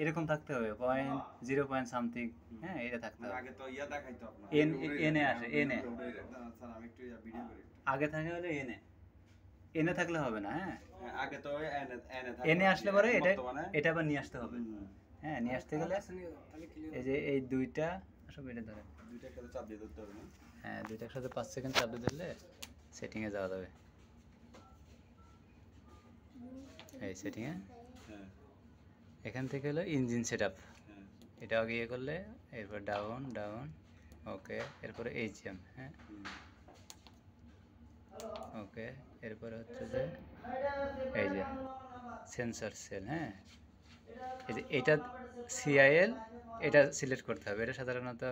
এরকম থাকতে হবে 0 পয়েন্ট সামথিং। হ্যাঁ, এটা থাকতে হবে। আগে তো ইয়া দেখাইতো আপনার এনে আসে, এনে স্যার আমি একটু ভিডিও করি আগে থাকে হলে এনে এনে থাকলে হবে না। হ্যাঁ, আগে তো এনে এনে এনে আসলে পরে এটা আবার নিয়ে আসতে হবে। হ্যাঁ, নিয়ে আসতে গেলে এই যে এই দুইটা সব এটা ধরে দুইটা একসাথে চাপ দিয়ে ধরতে হবে না? হ্যাঁ, দুইটা একসাথে 5 সেকেন্ড চাপ দিয়ে ধরলে সেটিংয়ে যাওয়া যাবে। এই সেটিংয়ে এখান থেকে হলো ইঞ্জিন সেট আপ, এটা আগে ইয়ে করলে এরপর ডাউন ডাউন ওকে, এরপরে এইচএম। হ্যাঁ, ওকে, এরপরে হচ্ছে যে এই যে সেন্সর সেল। হ্যাঁ, এই যে এটা সিআইএল, এটা সিলেক্ট করতে হবে। এটা সাধারণত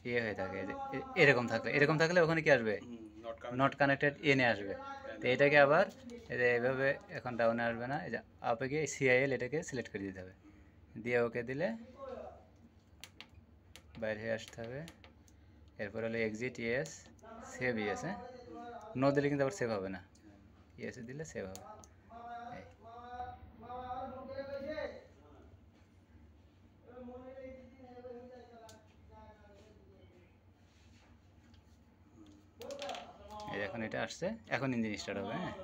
ইয়ে হয়ে থাকে যে এরকম থাকলে ওখানে কি আসবে, নট কানেক্টেড এনে আসবে। তো এটাকে আবার এইভাবে এখন ডাউনে আসবে না, এই যে আপে গিয়ে সিআইএল এটাকে সিলেক্ট করে দিতে হবে, দিয়ে ওকে দিলে বাইরে হয়ে আসতে হবে। এরপর হলো এক্সিট ইয়েস, সেভ ইয়েস। হ্যাঁ, নো দিলে কিন্তু আবার সেভ হবে না, ইয়েসে দিলে সেভ হবে। এই এখন এটা আসছে, এখন ইঞ্জিন স্টার্ট হবে। হ্যাঁ।